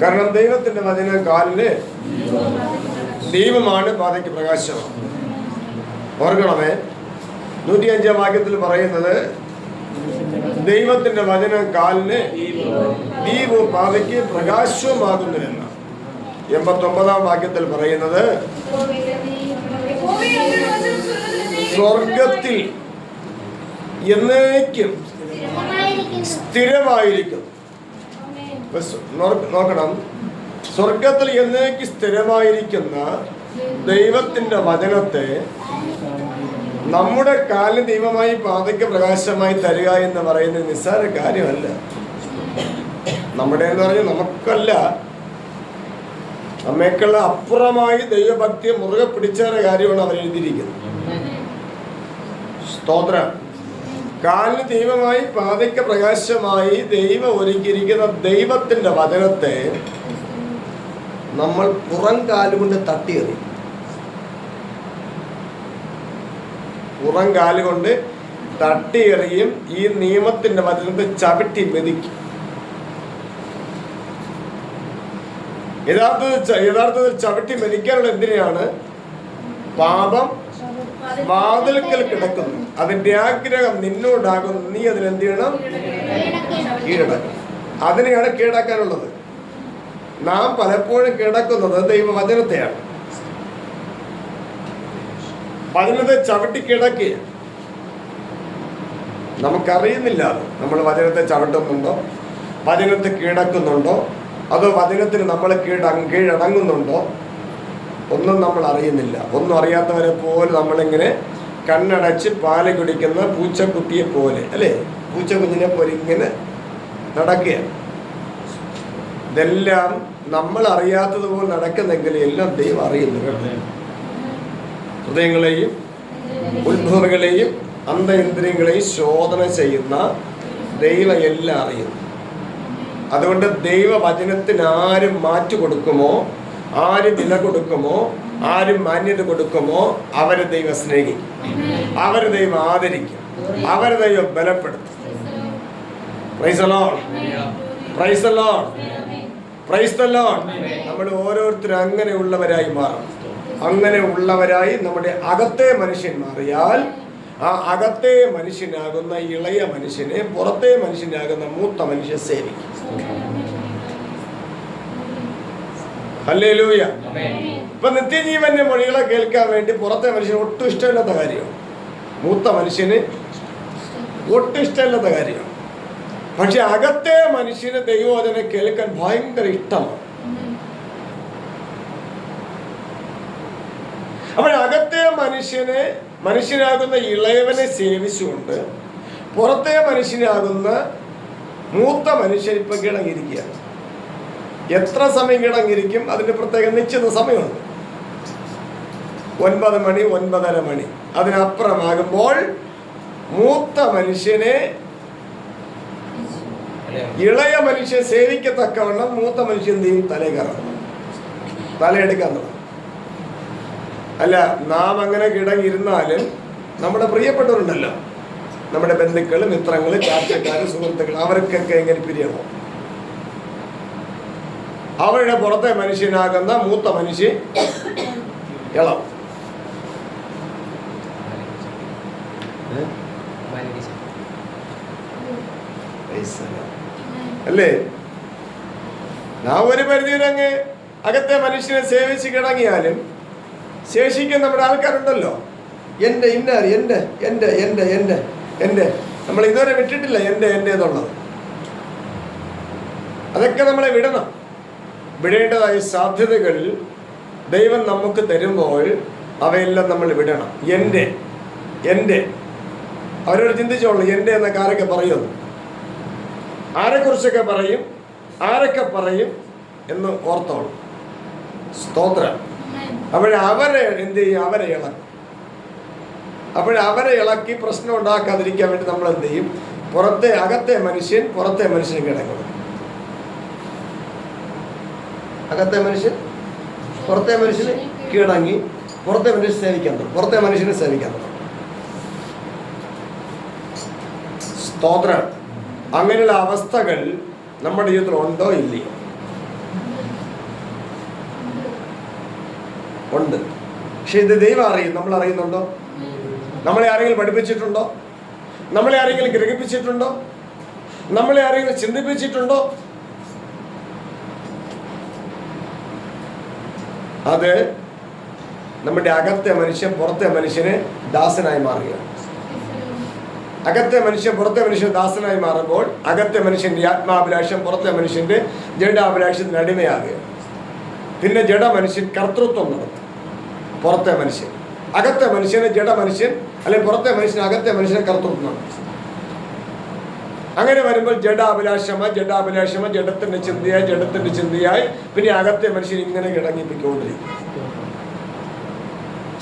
കാരണം ദൈവത്തിന്റെ വചനം കാലിന് ദീപമാണ്, പാതയ്ക്ക് പ്രകാശമാണ്. ഓർക്കണമേ, 105-ാം വാക്യത്തിൽ പറയുന്നത് ദൈവത്തിന്റെ വചനം കാലിന് ദീപവും പാതയ്ക്ക് പ്രകാശവുമാകുന്നു എന്ന്. 89-ാം വാക്യത്തിൽ പറയുന്നത് സ്വർഗത്തിൽ എന്നേക്കും സ്ഥിരമായിരിക്കും. നോക്കണം, സ്വർഗത്തിൽ എന്നേക്കും സ്ഥിരമായിരിക്കുന്ന ദൈവത്തിന്റെ വചനത്തെ നമ്മുടെ കാലിന് ദൈവമായി പാതയ്ക്ക് പ്രകാശമായി തരിക എന്ന് പറയുന്നത് നിസ്സാര കാര്യമല്ല. നമ്മുടെ എന്ന് പറഞ്ഞാൽ നമുക്കല്ല, നമ്മേക്കുള്ള അപ്പുറമായി ദൈവഭക്തിയെ മുറുകെ പിടിച്ചേറെ കാര്യമാണ് അവർ എഴുതിയിരിക്കുന്നത്. സ്തോത്രം. കാലിന് ദൈവമായി പാതയ്ക്ക് പ്രകാശമായി ദൈവം ഒരുക്കിയിരിക്കുന്ന ദൈവത്തിന്റെ വചനത്തെ നമ്മൾ പുറം കാലുകൊണ്ട് തട്ടിയെറിയും. പുറം കാലുകൊണ്ട് തട്ടിയെറിയും. ഈ നിയമത്തിന്റെ വചനത്തെ ചവിട്ടി മെതിക്കും. യഥാർത്ഥത്തിൽ ചവിട്ടി മെതിക്കാനുള്ള എന്തിനാണ്? പാപം വാതിൽക്കൽ കിടക്കുന്നു, അതിന്റെ ആഗ്രഹം നിന്നോടാകുന്നു, നീ അതിനെന്ത് ചെയ്യണം? കീഴടക്കണം. അതിനെയാണ് കീഴടക്കാനുള്ളത്. നാം പലപ്പോഴും കീഴടക്കുന്നത് ദൈവവചനത്തെയാണ്. വചനത്തെ ചവിട്ടി കിടക്കുക. നമുക്കറിയുന്നില്ല നമ്മൾ വചനത്തെ ചവിട്ടുന്നുണ്ടോ, വചനത്തെ കീഴടക്കുന്നുണ്ടോ, അതോ വചനത്തിന് നമ്മൾ കീഴടങ്ങുന്നുണ്ടോ, ഒന്നും നമ്മൾ അറിയുന്നില്ല. ഒന്നും അറിയാത്തവരെ പോലെ നമ്മളിങ്ങനെ കണ്ണടച്ച് പാല് കുടിക്കുന്ന പൂച്ചക്കുട്ടിയെ പോലെ, അല്ലേ, പൂച്ചക്കുഞ്ഞിനെ പോലെ ഇങ്ങനെ നടക്കുക. ഇതെല്ലാം നമ്മൾ അറിയാത്തതുപോലെ നടക്കുന്നെങ്കിൽ എല്ലാം ദൈവം അറിയുന്നു. ഹൃദയങ്ങളെയും ഉത്ഭവങ്ങളെയും അന്തേന്ദ്രിയങ്ങളെയും ശോധന ചെയ്യുന്ന ദൈവം എല്ലാം അറിയുന്നു. അതുകൊണ്ട് ദൈവവചനത്തിന് ആരും മാറ്റു കൊടുക്കുമോ, ആര് വില കൊടുക്കുമോ, ആര് മാന്യത കൊടുക്കുമോ, അവരെ ദൈവം സ്നേഹിക്കും, അവരെ ദൈവം ആദരിക്കും, അവരെ ദൈവം ബലപ്പെടുത്തും. Praise the Lord, praise the Lord, praise the Lord. നമ്മൾ ഓരോരുത്തരും അങ്ങനെയുള്ളവരായി മാറും. അങ്ങനെ ഉള്ളവരായി നമ്മുടെ അകത്തെ മനുഷ്യൻ മാറിയാൽ ആ അകത്തെ മനുഷ്യനാകുന്ന ഇളയ മനുഷ്യനെ പുറത്തെ മനുഷ്യനാകുന്ന മൂത്ത മനുഷ്യൻ സേവിക്കും. ഹല്ലേലൂയ. ഇപ്പൊ നിത്യജീവന്റെ മൊഴികളെ കേൾക്കാൻ വേണ്ടി പുറത്തെ മനുഷ്യന് ഒട്ടും ഇഷ്ടമില്ലാത്ത കാര്യമാണ്, മൂത്ത മനുഷ്യന് ഒട്ടും ഇഷ്ടമില്ലാത്ത കാര്യമാണ്. പക്ഷെ അകത്തെ മനുഷ്യന് ദൈവവചനം കേൾക്കാൻ ഭയങ്കര ഇഷ്ടമാണ്. അപ്പോൾ അകത്തെ മനുഷ്യനാകുന്ന ഇളയവനെ സേവിച്ചുകൊണ്ട് പുറത്തെ മനുഷ്യനാകുന്ന മൂത്ത മനുഷ്യൻ ഇപ്പൊ കിടങ്ങിയിരിക്കുകയാണ്. എത്ര സമയം കിടങ്ങിയിരിക്കും? അതിന്റെ പ്രത്യേക നിശ്ചിത സമയമുണ്ട്. 9 മണി, 9:30 മണി. അതിനപ്പുറമാകുമ്പോൾ മൂത്ത മനുഷ്യനെ ഇളയ മനുഷ്യൻ സേവിക്കത്തക്കവണ്ണം മൂത്ത മനുഷ്യൻ തലകയറണം, തലയെടുക്കാൻ തുടങ്ങും. അല്ല, നാം അങ്ങനെ കിടങ്ങിയിരുന്നാലും നമ്മുടെ പ്രിയപ്പെട്ടവരുണ്ടല്ലോ, നമ്മുടെ ബന്ധുക്കൾ, മിത്രങ്ങൾ, ചാർച്ചക്കാർ, സുഹൃത്തുക്കൾ, അവർക്കൊക്കെ എങ്ങനെ പിരിയണോ? അവരുടെ പുറത്തെ മനുഷ്യനാകുന്ന മൂത്ത മനുഷ്യൻ ഇളം. അല്ലേ? നാം ഒരു പരിധിവരെ അങ്ങ് അകത്തെ മനുഷ്യനെ സേവിച്ച് കിടങ്ങിയാലും ശേഷിക്കാൻ നമ്മുടെ ആൾക്കാരുണ്ടല്ലോ, എൻ്റെ ഇന്നാര്, എൻ്റെ എൻ്റെ എൻ്റെ എൻ്റെ എൻ്റെ നമ്മൾ ഇതുവരെ വിട്ടിട്ടില്ല എൻ്റെ എൻ്റെ എന്നുള്ളത്. അതൊക്കെ നമ്മളെ വിടണം. വിടേണ്ടതായ സാധ്യതകൾ ദൈവം നമുക്ക് തരുമ്പോൾ അവയെല്ലാം നമ്മൾ വിടണം. എൻ്റെ എൻ്റെ അവരോട് ചിന്തിച്ചോളൂ, എൻ്റെ എന്നൊക്കെ ആരൊക്കെ പറയുന്നു, ആരെക്കുറിച്ചൊക്കെ പറയും, ആരൊക്കെ പറയും എന്ന് ഓർത്തോളൂ. സ്തോത്രം. അവരെ എന്ത് ചെയ്യും? അവരെ ഇളക്കും. അവരെ ഇളക്കി പ്രശ്നം ഉണ്ടാക്കാതിരിക്കാൻ വേണ്ടി നമ്മൾ എന്ത് ചെയ്യും? അകത്തെ മനുഷ്യന് കിടക്കണം. അകത്തെ മനുഷ്യൻ പുറത്തെ മനുഷ്യന് കീഴടങ്ങി പുറത്തെ മനുഷ്യനെ സേവിക്കാൻ തുടങ്ങും. സ്തോത്രം. അങ്ങനെയുള്ള അവസ്ഥകൾ നമ്മുടെ ജീവിതത്തിൽ ഉണ്ടോ ഇല്ലയോ? ഉണ്ട്. പക്ഷെ ഇത് ദൈവം അറിയും. നമ്മൾ അറിയുന്നുണ്ടോ? നമ്മളെ ആരെങ്കിലും പഠിപ്പിച്ചിട്ടുണ്ടോ? നമ്മളെ ആരെങ്കിലും ഗ്രഹിപ്പിച്ചിട്ടുണ്ടോ? നമ്മളെ ആരെങ്കിലും ചിന്തിപ്പിച്ചിട്ടുണ്ടോ? അത് നമ്മുടെ അകത്തെ മനുഷ്യൻ പുറത്തെ മനുഷ്യന് ദാസനായി മാറുകയാണ്. അകത്തെ മനുഷ്യൻ പുറത്തെ മനുഷ്യൻ ദാസനായി മാറുമ്പോൾ അകത്തെ മനുഷ്യന്റെ ആത്മാഭിലാഷം പുറത്തെ മനുഷ്യന്റെ ജഡാഭിലാഷത്തിന് അടിമയാകുക. പിന്നെ ജഡ മനുഷ്യൻ കർത്തൃത്വം നടത്തും. പുറത്തെ മനുഷ്യൻ അകത്തെ മനുഷ്യന് ജഡ മനുഷ്യൻ, അല്ലെങ്കിൽ പുറത്തെ മനുഷ്യൻ അകത്തെ മനുഷ്യനെ കർത്തൃത്വം നടത്തും. അങ്ങനെ വരുമ്പോൾ ജഡാഭിലാഷമ ജഡത്തിന്റെ ചിന്തയായി പിന്നെ അകത്തെ മനുഷ്യൻ ഇങ്ങനെ കിടങ്ങിപ്പിക്കൊണ്ടിരിക്കും.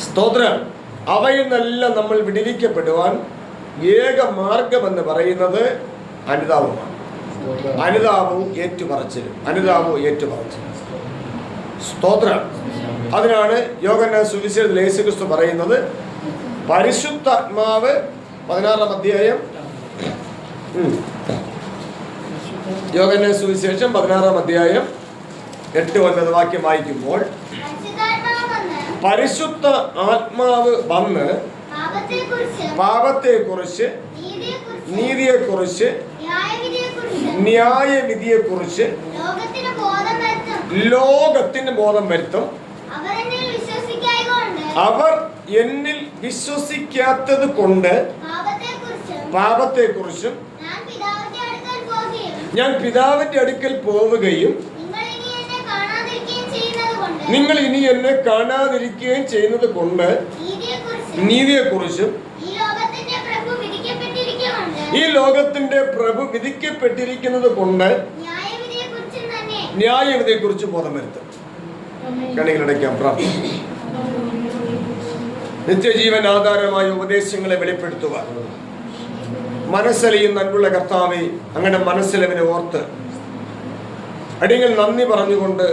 സ്തോത്രം. അവയിൽ നിന്നെല്ലാം നമ്മൾ വിടുവിക്കപ്പെടുവാൻ ഏക മാർഗമെന്ന് പറയുന്നത് അനുതാപമാണ്. അനുതാപവും ഏറ്റുപറച്ചിലും. സ്തോത്രം. അതിനാണ് യോഹന്നാൻ സുവിശേഷത്തിൽ യേശുക്രിസ്തു പറയുന്നത്, പരിശുദ്ധാത്മാവ് 16-ാം അധ്യായം യോഹന്നാൻ സുവിശേഷം 16-ാം അധ്യായം 8-9 വാക്യം വായിക്കുമ്പോൾ, പരിശുദ്ധ ആത്മാവ് വന്ന് പാപത്തെക്കുറിച്ച്, നീതിയെക്കുറിച്ച്, ന്യായവിധിയെക്കുറിച്ച് ലോകത്തിന് ബോധം വരുത്തും. അവർ എന്നിൽ വിശ്വസിക്കാത്തത് കൊണ്ട് പാപത്തെക്കുറിച്ചും ഞാൻ പിതാവിന്റെ അടുക്കൽ പോവുകയും നിങ്ങൾ ഇനി എന്നെ കാണാതിരിക്കുകയും ചെയ്യുന്നത് കൊണ്ട് നീതിയെക്കുറിച്ചും ഈ ലോകത്തിന്റെ പ്രഭു വിധിക്കപ്പെട്ടിരിക്കുന്നത് കൊണ്ട് ന്യായവിധിയെക്കുറിച്ച് ബോധം വരുത്തും. കണികളടയ്ക്കാം, പ്രാർത്ഥിക്കും. നിത്യജീവൻ ആധാരമായ ഉപദേശങ്ങളെ വെളിപ്പെടുത്തുവാൻ മനസ്സലിയും നന്മയുള്ള കർത്താവെ, അങ്ങയുടെ മനസ്സിലവനെ ഓർത്ത് അടിയങ്ങൾ നന്ദി പറഞ്ഞുകൊണ്ട്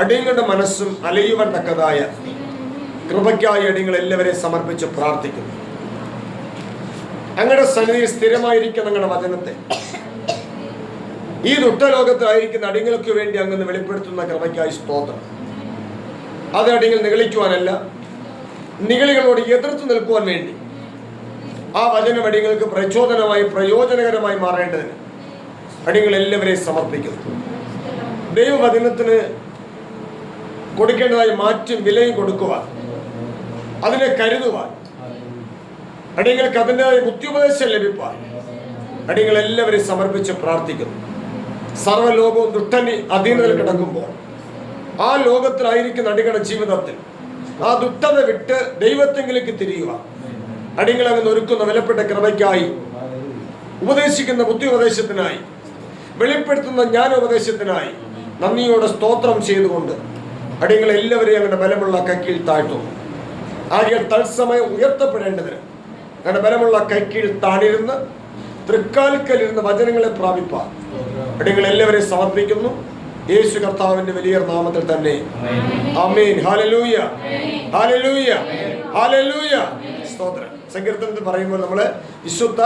അടിയങ്ങളുടെ മനസ്സും അലയുവാൻ തക്കതായ കൃപയ്ക്കായി അടിയങ്ങൾ എല്ലാവരെയും സമർപ്പിച്ച് പ്രാർത്ഥിക്കുന്നു. അങ്ങയുടെ സന്നിധിയിൽ സ്ഥിരമായിരിക്കുന്ന അങ്ങയുടെ വചനത്തെ ഈ ദുഷ്ടലോകത്തായിരിക്കുന്ന അടിയങ്ങൾക്ക് വേണ്ടി അങ്ങ് വെളിപ്പെടുത്തുന്ന കൃപയ്ക്കായി സ്തോത്രം. അത് അടിയങ്ങൾ നിഗളിക്കുവാനല്ല, നിഗളികളോട് എതിർത്ത് നിൽക്കുവാൻ വേണ്ടി ആ വചനം അടിയങ്ങൾക്ക് പ്രയോജനകരമായി മാറേണ്ടതിന് അടിയങ്ങൾ എല്ലാവരെയും സമർപ്പിക്കുന്നു. ദൈവവചനത്തിന് കൊടുക്കേണ്ടതായി മാറ്റും വിലയും കൊടുക്കുവാൻ, അതിനെ കരുതുവാൻ, അടിയങ്ങൾക്ക് അതിൻ്റെതായ ബുദ്ധിയുപദേശം ലഭിപ്പാൻ അടിയങ്ങൾ എല്ലാവരെയും സമർപ്പിച്ച് പ്രാർത്ഥിക്കുന്നു. സർവ്വലോകവും ദുഷ്ടന്റെ അധീനതയിൽ കിടക്കുമ്പോൾ ആ ലോകത്തിലായിരിക്കുന്ന അടികളുടെ ജീവിതത്തിൽ ആ ദുഷ്ടത വിട്ട് ദൈവത്തെങ്കിലേക്ക് തിരിയുക അടിയങ്ങൾ അങ്ങ് ഒരുക്കുന്ന വിലപ്പെട്ട കൃപയ്ക്കായി, ഉപദേശിക്കുന്ന ബുദ്ധിയുപദേശത്തിനായി, വെളിപ്പെടുത്തുന്ന ജ്ഞാനോപദേശത്തിനായി നന്ദിയോടെ സ്തോത്രം ചെയ്തുകൊണ്ട് അടിയങ്ങൾ എല്ലാവരെയും അങ്ങയുടെ ബലമുള്ള കൈക്കീഴ് താഴ്ത്തുന്നു. ആകെ തത്സമയം ഉയർത്തപ്പെടേണ്ടതിന് അങ്ങയുടെ ബലമുള്ള കൈക്കീഴ് താണിരുന്ന് തൃക്കാൽക്കലിരുന്ന വചനങ്ങളെ പ്രാപിപ്പാൻ അടിയങ്ങൾ എല്ലാവരെയും സമർപ്പിക്കുന്നു. യേശു കർത്താവിന്റെ വലിയ നാമത്തിൽ തന്നെ ആമേൻ. Hallelujah, hallelujah, hallelujah. സ്തോത്രം. സങ്കീർത്തനത്തിൽ പറയുമ്പോൾ നമ്മള് വിശുദ്ധ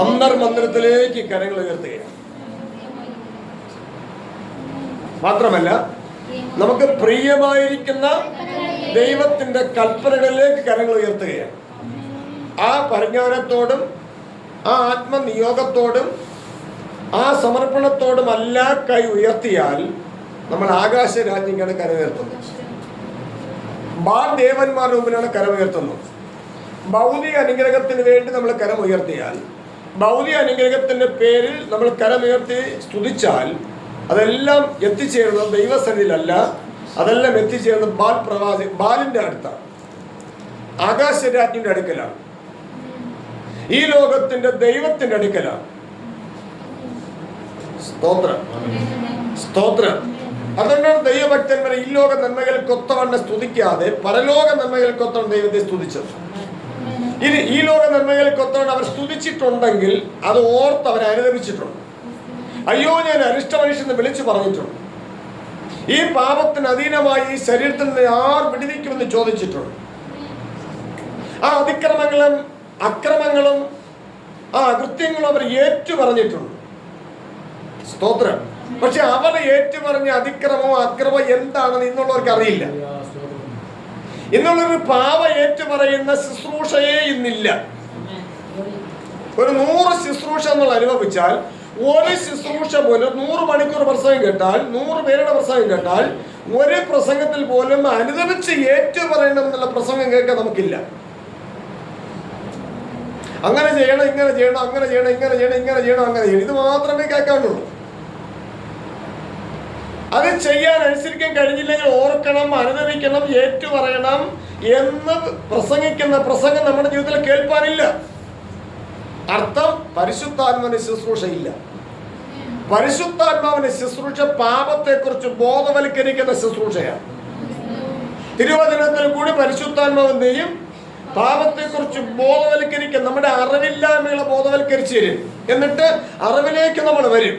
അന്തർമന്ദിരത്തിലേക്ക് കരങ്ങൾ ഉയർത്തുകയാണ്. മാത്രമല്ല നമുക്ക് പ്രിയമായിരിക്കുന്ന ദൈവത്തിന്റെ കൽപ്പനകളിലേക്ക് കരങ്ങൾ ഉയർത്തുകയാണ്. ആ പരിജ്ഞാനത്തോടും ആ ആത്മനിയോഗത്തോടും ആ സമർപ്പണത്തോടും എല്ലാ കൈ ഉയർത്തിയാൽ നമ്മൾ ആകാശ രാജ്യങ്ങളാണ് കരമുയർത്തുന്നത്. ദേവന്മാരുടെ മുമ്പിലാണ് കരമുയർത്തുന്നത്. ഭൗതിക അനുഗ്രഹത്തിന് വേണ്ടി നമ്മൾ കരമുയർത്തിയാൽ, ഭൗതിക അനുഗ്രഹത്തിന്റെ പേരിൽ നമ്മൾ കരമുയർത്തി സ്തുതിച്ചാൽ അതെല്ലാം എത്തിച്ചേരുന്നത് ദൈവസന്നിധിയിലല്ല, അതെല്ലാം എത്തിച്ചേരുന്നത് ബാലിന്റെ അടുത്താണ്, ആകാശരാജ്ഞിന്റെ അടുക്കലാണ്, ഈ ലോകത്തിന്റെ ദൈവത്തിന്റെ അടുക്കലാണ്. സ്തോത്രം, സ്തോത്രം. അതുകൊണ്ടാണ് ദൈവഭക്തന്മാരെ ഈ ലോക നന്മകൾക്കൊത്തവണ്ണം സ്തുതിക്കാതെ പരലോക നന്മകൾക്കൊത്തവണ്ണം ദൈവത്തെ സ്തുതിച്ചത്. ഇനി ഈ ലോക നന്മകൾക്കൊത്തവണ്ണം അവർ സ്തുതിച്ചിട്ടുണ്ടെങ്കിൽ അത് ഓർത്ത് അവരെ അനുദപിച്ചിട്ടുണ്ട്. അയ്യോ, ഞാൻ അരിഷ്ട മനുഷ്യനെ വിളിച്ചു പറഞ്ഞിട്ടുണ്ട്. ഈ പാപത്തിന് അധീനമായി ഈ ശരീരത്തിൽ നിന്ന് ആർ വിടുവിക്കുമെന്ന് ചോദിച്ചിട്ടുണ്ട്. ആ അതിക്രമങ്ങളും അക്രമങ്ങളും ആ അകൃത്യങ്ങളും അവർ ഏറ്റു പറഞ്ഞിട്ടുണ്ട്. സ്തോത്രം. പക്ഷെ അവർ ഏറ്റുപറഞ്ഞ അതിക്രമമോ അക്രമോ എന്താണെന്ന് ഇന്നുള്ളവർക്ക് അറിയില്ല. ഇന്നുള്ളൊരു പാവ ഏറ്റുപറയുന്ന ശുശ്രൂഷയെ ഇന്നില്ല. ഒരു 100 ശുശ്രൂഷ എന്നുള്ള അനുഭവിച്ചാൽ ഒരു ശുശ്രൂഷ പോലും 100 മണിക്കൂർ പ്രസംഗം കേട്ടാൽ, 100 പേരുടെ പ്രസംഗം കേട്ടാൽ, ഒരു പ്രസംഗത്തിൽ പോലും അനുദപിച്ച് ഏറ്റുപറയണം എന്നുള്ള പ്രസംഗം കേൾക്കാൻ നമുക്കില്ല. അങ്ങനെ ചെയ്യണം, ഇങ്ങനെ ചെയ്യണം, അങ്ങനെ ചെയ്യണം, ഇങ്ങനെ ചെയ്യണം, ഇങ്ങനെ ചെയ്യണം, അങ്ങനെ ചെയ്യണം, ഇത് മാത്രമേ കേൾക്കാനുള്ളൂ. അത് ചെയ്യാൻ അനുസരിക്കാൻ കഴിഞ്ഞില്ലെങ്കിൽ ഓർക്കണം, അനുദപിക്കണം, ഏറ്റുപറയണം എന്ന് പ്രസംഗിക്കുന്ന പ്രസംഗം നമ്മുടെ ജീവിതത്തിൽ കേൾപ്പാനില്ല. അർത്ഥം പരിശുദ്ധാത്മാവിന്റെ ശുശ്രൂഷ ഇല്ല. പരിശുദ്ധാത്മാവിന്റെ ശുശ്രൂഷ പാപത്തെക്കുറിച്ച് ബോധവൽക്കരിക്കുന്ന ശുശ്രൂഷയാണ്. തിരുവചനത്തിൽ കൂടി പരിശുദ്ധാത്മാവിന്റെയും പാപത്തെക്കുറിച്ച് ബോധവൽക്കരിക്കും. നമ്മുടെ അറിവില്ലായ്മകളെ ബോധവൽക്കരിച്ചു തരും. എന്നിട്ട് അറിവിലേക്ക് നമ്മൾ വരും.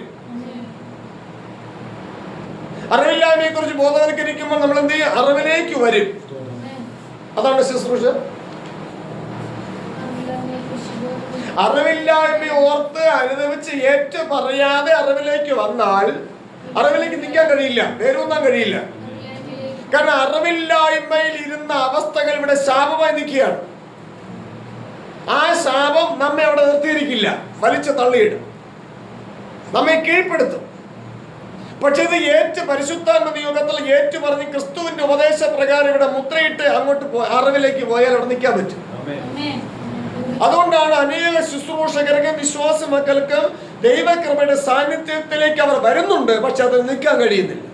അറിവില്ലായ്മയെ കുറിച്ച് ബോധവൽക്കരിക്കുമ്പോൾ നമ്മൾ എന്ത് ചെയ്യും? അറിവിലേക്ക് വരും. അതാണ് ശുശ്രൂഷ. അറിവില്ലായ്മ ഓർത്ത് അനുദപിച്ച് ഏറ്റു പറയാതെ അറിവിലേക്ക് വന്നാൽ അറിവിലേക്ക് നിൽക്കാൻ കഴിയില്ല, വേരൂന്നാൻ കഴിയില്ല. കാരണം അറിവില്ലായ്മയിൽ ഇരുന്ന അവസ്ഥകൾ ഇവിടെ ശാപമായി നിൽക്കുകയാണ്. ആ ശാപം നമ്മെ അവിടെ നിർത്തിയിരിക്കില്ല, വലിച്ചു തള്ളിയിടും, നമ്മെ കീഴ്പ്പെടുത്തും. പക്ഷെ ഇത് പരിശുദ്ധാത്മ നിയോഗത്തിൽ ഏറ്റു പറഞ്ഞ് ക്രിസ്തുവിന്റെ ഉപദേശപ്രകാരം ഇവിടെ മുദ്രയിട്ട് അങ്ങോട്ട് അറിവിലേക്ക് പോയാൽ അവിടെ നിൽക്കാൻ പറ്റും. അതുകൊണ്ടാണ് അനേക ശുശ്രൂഷകർക്കും വിശ്വാസ മക്കൾക്കും ദൈവകൃപയുടെ സാന്നിധ്യത്തിലേക്ക് അവർ വരുന്നുണ്ട്, പക്ഷെ അത് നിൽക്കാൻ കഴിയുന്നില്ല.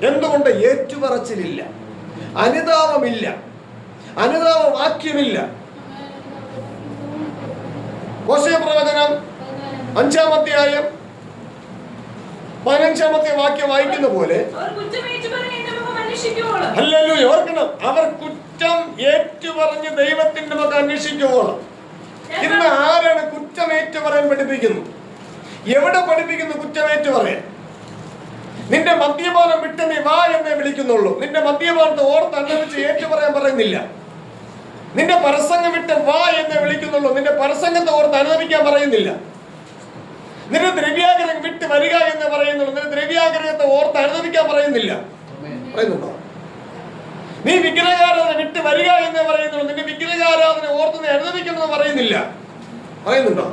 എന്തുകൊണ്ട്? ഏറ്റുപറച്ചിലില്ല, അനുതാപമില്ല, അനുതാപ വാക്യമില്ല. ഹോശേയ പ്രവചനം 5-ാം അധ്യായം 15-ാമത്തെ വാക്യം വായിക്കുന്ന പോലെ, ഹല്ലേലൂയ, ഓർക്കണം, അവർ കുറ്റം ഏറ്റുപറഞ്ഞ് ദൈവത്തിന്റെ മുഖം അന്വേഷിക്കുവോളം. ഇന്ന് ആരാണ് കുറ്റമേറ്റു പറയാൻ പഠിപ്പിക്കുന്നു? എവിടെ പഠിപ്പിക്കുന്നു കുറ്റമേറ്റു പറയാൻ? നിന്റെ മദ്യപാനം വിട്ട് നീ വാ എന്നേ വിളിക്കുന്നുള്ളൂ. നിന്റെ മദ്യപാനത്തെ ഓർത്ത് അനുഭവിച്ച് ഏറ്റു പറയാൻ പറയുന്നില്ല. നിന്റെ പരസംഗം വിട്ട് വാ എന്നേ വിളിക്കുന്നുള്ളൂ. നിന്റെ പരസംഗത്തെ ഓർത്ത് അനുഭവിക്കാൻ പറയുന്നില്ല. നിന്റെ ദ്രവ്യാഗ്രഹം വിട്ട് വരിക എന്ന് പറയുന്നുള്ളൂ. നിന്റെ ദ്രവ്യാഗ്രഹത്തെ ഓർത്ത് അനുഭവിക്കാൻ പറയുന്നില്ല. പറയുന്നുണ്ടോ? നീ വിഗ്രഹാരാധന വിട്ട് വരിക എന്ന് പറയുന്നുള്ളൂ. നിന്റെ വിഗ്രഹാരാധന ഓർത്ത് നീ അനുഭവിക്കണമെന്ന് പറയുന്നില്ല. പറയുന്നുണ്ടോ?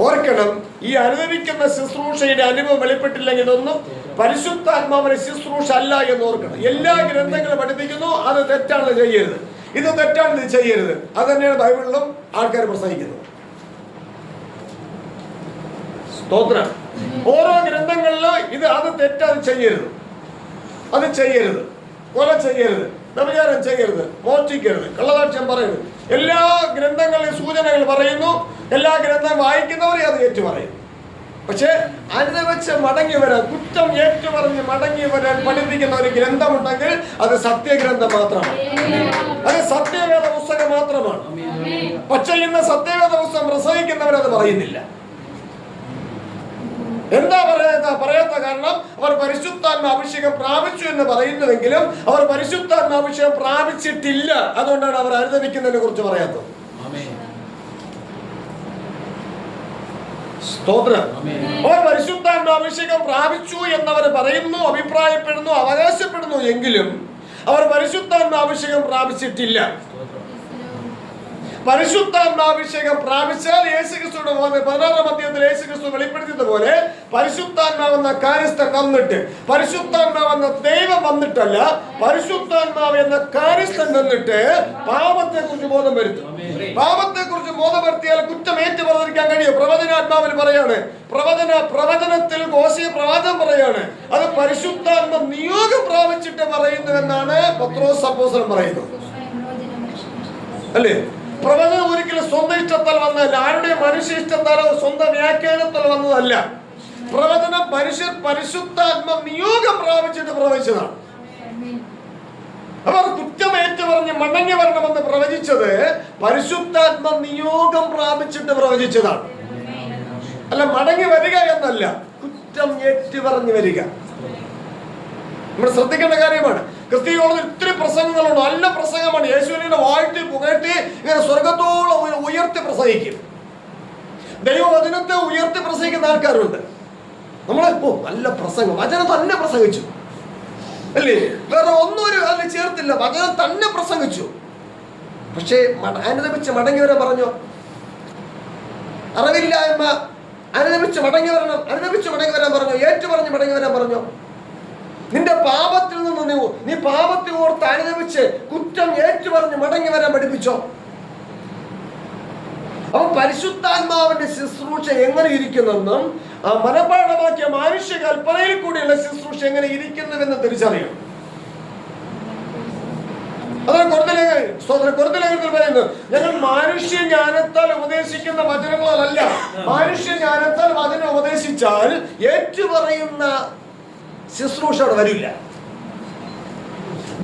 ഓർക്കണം, ഈ അനുഭവിക്കുന്ന ശുശ്രൂഷയുടെ അനുഭവം വെളിപ്പെട്ടില്ലെങ്കിൽ ഇതൊന്നും പരിശുദ്ധാത്മാവിന്റെ ശുശ്രൂഷ അല്ല എന്ന് ഓർക്കണം. എല്ലാ ഗ്രന്ഥങ്ങളും പഠിപ്പിക്കുന്നു അത് തെറ്റാണ്, ചെയ്യരുത്, ഇത് തെറ്റാണ്, ഇത് ചെയ്യരുത്. അത് തന്നെയാണ് ബൈബിളിലും ആൾക്കാർ പ്രസംഗിക്കുന്നത്. സ്തോത്രം. ഓരോ ഗ്രന്ഥങ്ങളിലും അത് തെറ്റാ, അത് ചെയ്യരുത്, അത് ചെയ്യരുത്, കൊല ചെയ്യരുത്, വ്യഭിചാരം ചെയ്യരുത്, മോഷ്ടിക്കരുത്, കള്ളസാക്ഷ്യം പറയരുത്. എല്ലാ ഗ്രന്ഥങ്ങളിലും സൂചനകൾ പറയുന്നു. എല്ലാ ഗ്രന്ഥം വായിക്കുന്നവരെ അത് ഏറ്റു പറയും. പക്ഷെ അനുദപിച്ച് മടങ്ങി വരാൻ, കുറ്റം ഏറ്റുപറഞ്ഞ് മടങ്ങി വരാൻ പഠിപ്പിക്കുന്ന ഒരു ഗ്രന്ഥമുണ്ടെങ്കിൽ അത് സത്യഗ്രന്ഥം മാത്രമാണ്, അത് സത്യവേദ പുസ്തകം മാത്രമാണ്. പക്ഷെ ഇന്ന് സത്യവേദ പുസ്തകം പ്രസംഗിക്കുന്നവരത് പറയുന്നില്ല. എന്താ പറയാത്ത കാരണം അവർ പരിശുദ്ധാത്മ അഭിഷേകം പ്രാപിച്ചു എന്ന് പറയുന്നുവെങ്കിലും അവർ പരിശുദ്ധാത്മ അഭിഷേകം പ്രാപിച്ചിട്ടില്ല. അതുകൊണ്ടാണ് അവർ അനുദപിക്കുന്നതിനെ കുറിച്ച് പറയാത്തത്. സ്തോത്രം. അവർ പരിശുദ്ധാത്മ അഭിഷേകം പ്രാപിച്ചു എന്നവർ പറയുന്നു, അഭിപ്രായപ്പെടുന്നു, അവകാശപ്പെടുന്നു എങ്കിലും അവർ പരിശുദ്ധാത്മ അഭിഷേകം പ്രാപിച്ചിട്ടില്ല. പരിശുദ്ധാത്മാഭിഷേകം പ്രാപിച്ചാൽ യേശുക്രിസ്തുവിടെ 16-ാം അധ്യായത്തിൽ യേശുക്രിസ്തു വെളിപ്പെടുത്തിയതുപോലെ പരിശുദ്ധാത്മാവെന്ന കാര്യസ്ഥൻ വന്നിട്ട്, പരിശുദ്ധാത്മാവെന്ന ദൈവം വന്നിട്ടല്ല, പരിശുദ്ധാത്മാവ് എന്ന കാര്യസ്ഥൻ വന്നിട്ട് പാപത്തെ കുറിച്ച് ബോധം വരുത്തും. പാപത്തെ കുറിച്ച് ബോധം വരുത്തിയാൽ കുറ്റം ഏറ്റു പറഞ്ഞിരിക്കാൻ കഴിയും. പ്രവചനാത്മാവിൽ പറയാണ്, പ്രവചനത്തിൽ ഹോശേയ പ്രവാചകൻ പറയാണ്, അത് പരിശുദ്ധാത്മ നിയോഗം പ്രാപിച്ചിട്ട് പറയുന്നുവെന്നാണ് പത്രോസ് അപ്പോസ്തലൻ പറയുന്നത്. അല്ലേ? പ്രവചനം ഒരിക്കലും സ്വന്തം ഇഷ്ടത്താൽ വന്നതല്ല, ആരുടെയും മനുഷ്യ ഇഷ്ടത്താലോ സ്വന്തം വ്യാഖ്യാനത്താൽ വന്നതല്ല. പ്രവചനം പരിശുദ്ധാത്മ നിയോഗം പ്രാപിച്ചിട്ട് പ്രവചിച്ചതാണ്. അവർ കുറ്റം ഏറ്റുപറഞ്ഞ് മടങ്ങി വരണമെന്ന് പ്രവചിച്ചത് പരിശുദ്ധാത്മ നിയോഗം പ്രാപിച്ചിട്ട് പ്രവചിച്ചതാണ്. അല്ല, മടങ്ങി വരിക എന്നല്ല, കുറ്റം ഏറ്റുപറഞ്ഞ് വരിക. നമ്മൾ ശ്രദ്ധിക്കേണ്ട കാര്യമാണ്. ക്രിസ്തീയോട് ഇത്തിരി പ്രസംഗങ്ങളുണ്ട്, നല്ല പ്രസംഗമാണ്. യേശുവിനെ വാഴ്ത്തി പുകഴ്ത്തി ഇങ്ങനെ സ്വർഗത്തോളം ഉയർത്തി പ്രസംഗിക്കും. ദൈവവചനത്തെ ഉയർത്തി പ്രസംഗിക്കുന്ന ആൾക്കാരുണ്ട്. നമ്മളെ നല്ല പ്രസംഗം, വചനം തന്നെ പ്രസംഗിച്ചു. അല്ലേ? വേറെ ഒന്നും അതിൽ ചേർത്തില്ല, വചനം തന്നെ പ്രസംഗിച്ചു. പക്ഷേ അനുദപിച്ച് മടങ്ങി വരാൻ പറഞ്ഞോ? അറിവില്ലായ്മ അനുദപിച്ച് മടങ്ങി വരണം, അനുദപിച്ച് മടങ്ങി വരാൻ പറഞ്ഞോ? ഏറ്റു പറഞ്ഞ് മടങ്ങി വരാൻ പറഞ്ഞോ? നിന്റെ പാപത്തിൽ നിന്ന് നീ പാപത്തെ ഓർത്ത് അനുദപിച്ച് കുറ്റം ഏറ്റു പറഞ്ഞ് മടങ്ങി വരാൻ പഠിപ്പിച്ചോ? അപ്പൊ പരിശുദ്ധാത്മാവിന്റെ ശുശ്രൂഷ എങ്ങനെ ഇരിക്കുന്നെന്നും ആ മനഃപാഠമാക്കിയ മനുഷ്യ കൽപ്പനയിൽ കൂടിയുള്ള ശുശ്രൂഷ എങ്ങനെ ഇരിക്കുന്നുവെന്ന് തിരിച്ചറിയണം. അതാണ് കൊരിന്ത്യലേഖനത്തിൽ പറയുന്നത്, ഞങ്ങൾ മനുഷ്യ ജ്ഞാനത്താൽ ഉപദേശിക്കുന്ന വചനങ്ങളല്ല, മനുഷ്യ ജ്ഞാനത്താൽ വചനം ഉപദേശിച്ചാൽ ഏറ്റുപറയുന്ന ശുശ്രൂഷ അവിടെ വരില്ല.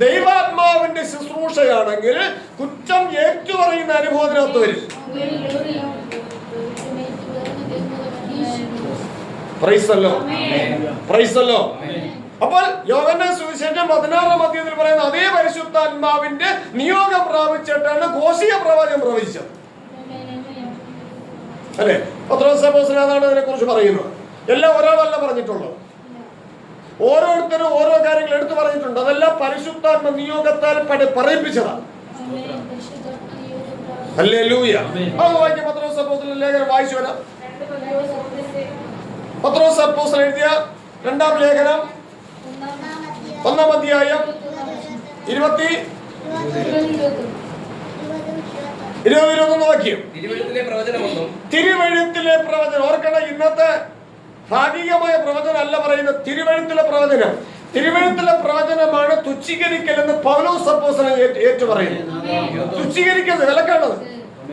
ദൈവാത്മാവിന്റെ ശുശ്രൂഷയാണെങ്കിൽ കുറ്റം ഏറ്റുപറയുന്ന അനുഭവത്തിനകത്ത് വരും. അപ്പോൾ യോഹന്നാൻ സുവിശേഷം 16-ാം അധ്യായത്തിൽ പറയുന്ന അതേ പരിശുദ്ധാത്മാവിന്റെ നിയോഗം പ്രാപിച്ചിട്ടാണ് ഘോഷിക പ്രവചനം പ്രവചിച്ചത്, അല്ലെ? പത്രോസ് അപ്പോസ്തലൻ അതാണ് അതിനെ കുറിച്ച് പറയുന്നത്. എല്ലാം ഒരാളല്ല പറഞ്ഞിട്ടുള്ളത്, ഓരോരുത്തരും ഓരോ കാര്യങ്ങൾ എടുത്തു പറഞ്ഞിട്ടുണ്ട്. അതെല്ലാം പരിശുദ്ധാത്മ നിയോഗത്താൽ പറയിപ്പിച്ചതാണ്. ഹല്ലേലൂയ. അത് വായിക്കാം. പത്രോസ് അപ്പോസ്തലൻ ലേഖനം വായിച്ചു വരാം. പത്രോസ് അപ്പോസ്തലൻ എഴുതിയ 2-ാം ലേഖനം 1-ാം അധ്യായം 20-21 വാക്യം. തിരുവെഴുത്തിലെ പ്രവചനം ഓർക്കണം. ഇന്നത്തെ ഭാഗികമായ പ്രവചനം അല്ല പറയുന്നത്, തിരുവെഴുത്തിലെ പ്രവചനം. തിരുവെഴുത്തിലെ പ്രവചനമാണ് തുച്ഛീകരിക്കൽ എന്ന് പൗലോസ് അപ്പോസ്തലൻ ഏറ്റുപറയുന്നത്. തുച്ഛീകരിക്കരുത്, വിലക്കാണത്.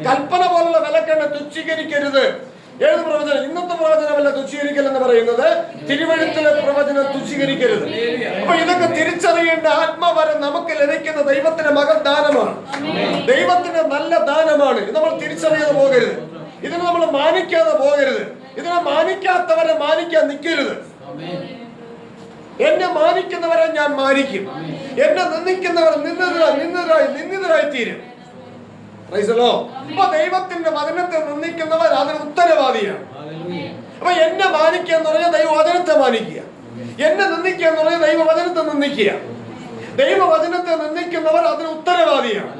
കൽപ്പന പോലുള്ള വിലക്കാണ്, തുച്ഛീകരിക്കരുത്. ഏത് പ്രവചനം? ഇന്നത്തെ പ്രവചനമല്ല തുച്ഛീകരിക്കൽ എന്ന് പറയുന്നത്, തിരുവെഴുത്തിലെ പ്രവചനം തുച്ഛീകരിക്കരുത്. അപ്പൊ ഇതൊക്കെ തിരിച്ചറിയേണ്ട ആത്മാവരം നമുക്ക് ലഭിക്കുന്ന ദൈവത്തിന്റെ മകൻ ദാനമാണ്, ദൈവത്തിന്റെ നല്ല ദാനമാണ്. ഇത് നമ്മൾ തിരിച്ചറിയാതെ പോകരുത്, ഇതിനെ നമ്മൾ മാനിക്കാതെ പോകരുത്. ഇതിനെ മാനിക്കാത്തവരെ മാനിക്കാൻ നിൽക്കരുത്. എന്നെ മാനിക്കുന്നവരെ ഞാൻ മാനിക്കും, എന്നെ നിന്ദിക്കുന്നവർ നിന്ദിതരായി തീരും. അപ്പൊ ദൈവത്തിന്റെ വചനത്തെ നിന്ദിക്കുന്നവർ അതിന് ഉത്തരവാദിയാണ്. അപ്പൊ എന്നെ മാനിക്കുക എന്ന് പറഞ്ഞാൽ ദൈവവചനത്തെ മാനിക്കുക, എന്നെ നിന്ദിക്കുക എന്ന് പറഞ്ഞാൽ ദൈവവചനത്തെ നിന്ദിക്കുക. ദൈവവചനത്തെ നിന്ദിക്കുന്നവർ അതിന് ഉത്തരവാദിയാണ്.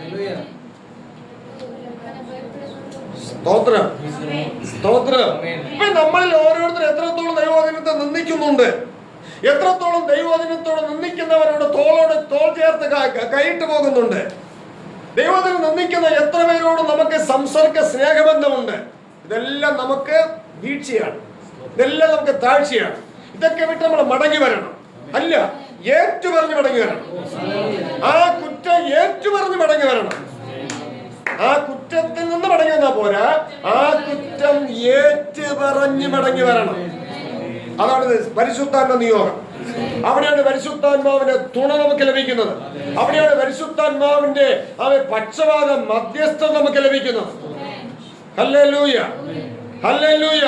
സ്തോത്രം, സ്തോത്രം. ഇപ്പൊ നമ്മളിൽ ഓരോരുത്തരും എത്രത്തോളം ദൈവവചനത്തെ നിന്ദിക്കുന്നുണ്ട്, എത്രത്തോളം ദൈവവചനത്തോട് നിന്ദിക്കുന്നവരോട് തോൾ ചേർത്ത് കൈയിട്ട് പോകുന്നുണ്ട്. ദൈവവചനം നിന്ദിക്കുന്ന എത്ര പേരോട് നമുക്ക് സംസർഗ സ്നേഹബന്ധമുണ്ട്. ഇതെല്ലാം നമുക്ക് വീഴ്ചയാണ്, ഇതെല്ലാം നമുക്ക് താഴ്ചയാണ്. ഇതൊക്കെ വിട്ട് നമ്മൾ മടങ്ങി വരണം. അല്ല, ഏറ്റുപറഞ്ഞ് മടങ്ങി വരണം. ആ കുറ്റം ഏറ്റുപറഞ്ഞ് മടങ്ങി വരണം. ആ കുറ്റത്തിൽ നിന്ന് മടങ്ങി വന്നാൽ പോരാ, ആ കുറ്റം ഏറ്റുപറഞ്ഞ് മടങ്ങി വരണം. അതാണ് പരിശുദ്ധാത്മ നിയോഗം. അവിടെയാണ് പരിശുദ്ധാത്മാവിന്റെ തുണ നമുക്ക് ലഭിക്കുന്നത്. അവിടെയാണ് പരിശുദ്ധാത്മാവിന്റെ പക്ഷപാത മധ്യസ്ഥം നമുക്ക് ലഭിക്കുന്നത്. Hallelujah, hallelujah.